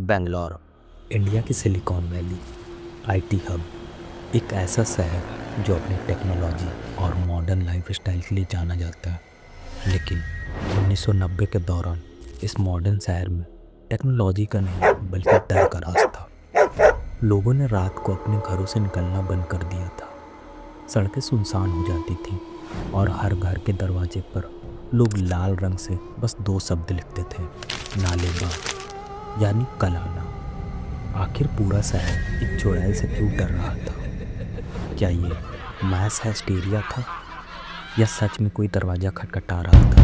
Bangalore, India की silicon valley, IT hub, एक ऐसा शहर जो अपनी टेक्नोलॉजी और मॉडर्न लाइफस्टाइल के लिए जाना जाता है। लेकिन 1990 के दौरान इस मॉडर्न शहर में टेक्नोलॉजी का नहीं बल्कि डर का राज था। लोगों ने रात को अपने घरों से निकलना बंद कर दिया था। सड़कें सुनसान हो जाती थीं और हर घर के दरवाजे पर लोग लाल रंग से बस दो शब्द लिखते थे, नालेबा, यानी कल आना। आखिर पूरा शहर एक चुड़ैल से क्यों डर रहा था? क्या ये मैस हाइस्टीरिया था या सच में कोई दरवाजा खटखटा रहा था?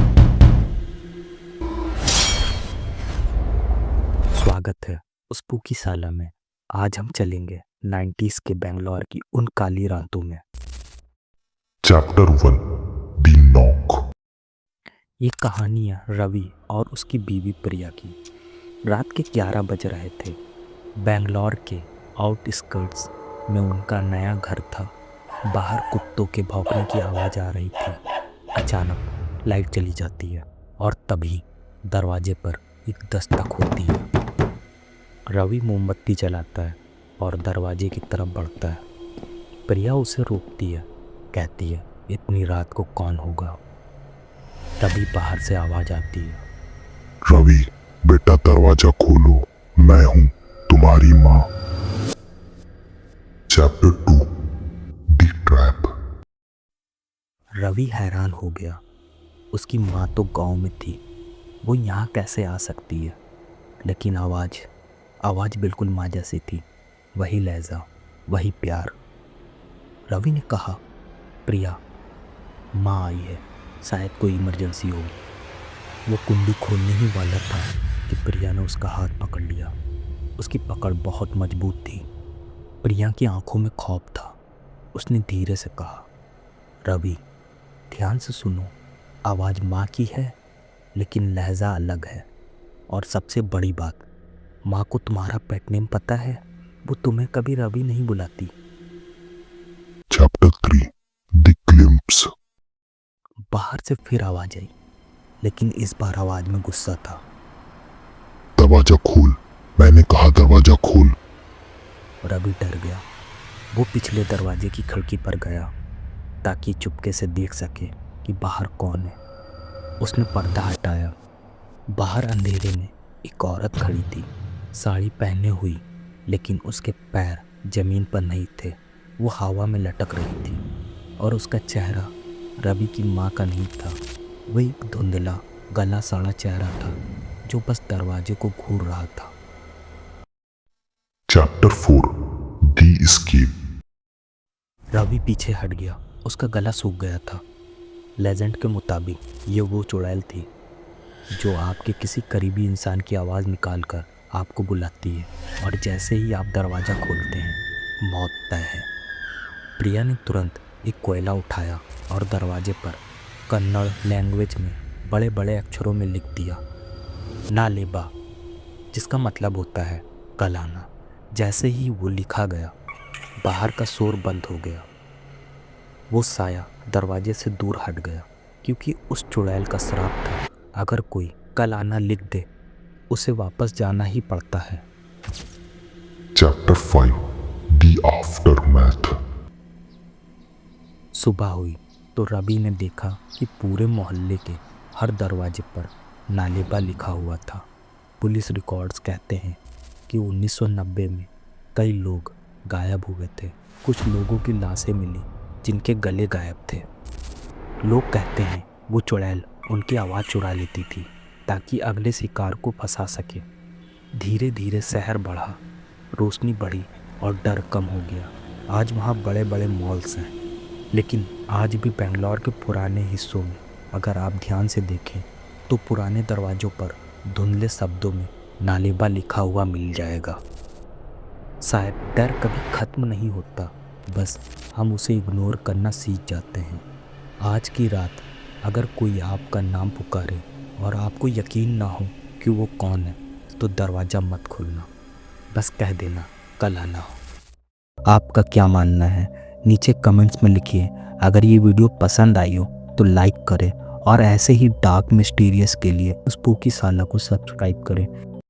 स्वागत है उस स्पूकी साला में। आज हम चलेंगे 90s के बेंगलोर की उन काली रातों में। चैप्टर 1 दी नॉक। ये कहानी है रवि और उसकी बीवी प्रिया की। रात के 11 बज रहे थे। बेंगलोर के आउटस्कर्ट्स में उनका नया घर था। बाहर कुत्तों के भौंकने की आवाज़ आ रही थी। अचानक लाइट चली जाती है और तभी दरवाजे पर एक दस्तक होती है। रवि मोमबत्ती जलाता है और दरवाजे की तरफ बढ़ता है। प्रिया उसे रोकती है, कहती है, इतनी रात को कौन होगा? तभी बाहर से आवाज़ आती है, रवि बेटा दरवाजा खोलो, मैं हूं तुम्हारी माँ। चैप्टर 2 दी ट्रैप। रवि हैरान हो गया। उसकी माँ तो गांव में थी, वो यहाँ कैसे आ सकती है? लेकिन आवाज़ बिल्कुल माँ जैसी थी। वही लहजा, वही प्यार। रवि ने कहा, प्रिया, माँ आई है, शायद कोई इमरजेंसी हो। वो कुंडी खोलने ही वाला था कि प्रिया ने उसका हाथ पकड़ लिया। उसकी पकड़ बहुत मजबूत थी। प्रिया की आंखों में खौफ था। उसने धीरे से कहा, रवि, ध्यान से सुनो, आवाज़ माँ की है लेकिन लहजा अलग है। और सबसे बड़ी बात, माँ को तुम्हारा पेट नेम पता है? वो तुम्हें कभी रवि नहीं बुलाती। चैप्टर 3 दी ग्लिम्प्स। बाहर से फिर आवाज़ आई, लेकिन इस बार आवाज़ में गुस्सा था। दरवाजा खोल, मैंने कहा दरवाजा खोल। रवि डर गया। वो पिछले दरवाजे की खिड़की पर गया ताकि चुपके से देख सके कि बाहर कौन है। उसने पर्दा हटाया। बाहर अंधेरे में एक औरत खड़ी थी, साड़ी पहने हुई, लेकिन उसके पैर जमीन पर नहीं थे। वो हवा में लटक रही थी और उसका चेहरा रवि की माँ का नहीं था। वह एक धुंधला, गला सड़ा चेहरा था जो बस दरवाजे को घूर रहा था। चैप्टर 4 दी एस्केप। रवि पीछे हट गया। उसका गला सूख गया था। लेजेंड के मुताबिक ये वो चुड़ैल थी जो आपके किसी करीबी इंसान की आवाज़ निकालकर आपको बुलाती है और जैसे ही आप दरवाज़ा खोलते हैं, मौत तय है। प्रिया ने तुरंत एक कोयला उठाया और दरवाजे पर कन्नड़ लैंग्वेज में बड़े बड़े अक्षरों में लिख दिया, नालेबा, जिसका मतलब होता है कल आना। जैसे ही वो लिखा गया, बाहर का शोर बंद हो गया। वो साया दरवाजे से दूर हट गया क्योंकि उस चुड़ैल का श्राप था, अगर कोई कल आना लिख दे उसे वापस जाना ही पड़ता है। चैप्टर 5 दी आफ्टरमैथ। सुबह हुई तो रवि ने देखा कि पूरे मोहल्ले के हर दरवाजे पर नालेबा लिखा हुआ था। पुलिस रिकॉर्ड्स कहते हैं कि 1990 में कई लोग गायब हुए थे। कुछ लोगों की लाशें मिली जिनके गले गायब थे। लोग कहते हैं वो चुड़ैल उनकी आवाज़ चुरा लेती थी ताकि अगले शिकार को फंसा सके। धीरे धीरे शहर बढ़ा, रोशनी बढ़ी और डर कम हो गया। आज वहाँ बड़े बड़े मॉल्स हैं, लेकिन आज भी बेंगलोर के पुराने हिस्सों में अगर आप ध्यान से देखें तो पुराने दरवाज़ों पर धुंधले शब्दों में नालेबा लिखा हुआ मिल जाएगा। शायद डर कभी ख़त्म नहीं होता, बस हम उसे इग्नोर करना सीख जाते हैं। आज की रात अगर कोई आपका नाम पुकारे और आपको यकीन ना हो कि वो कौन है, तो दरवाज़ा मत खोलना, बस कह देना कल आना हो। आपका क्या मानना है नीचे कमेंट्स में लिखिए। अगर ये वीडियो पसंद आई हो तो लाइक करें और ऐसे ही डार्क मिस्टीरियस के लिए स्पूकी साला को सब्सक्राइब करें।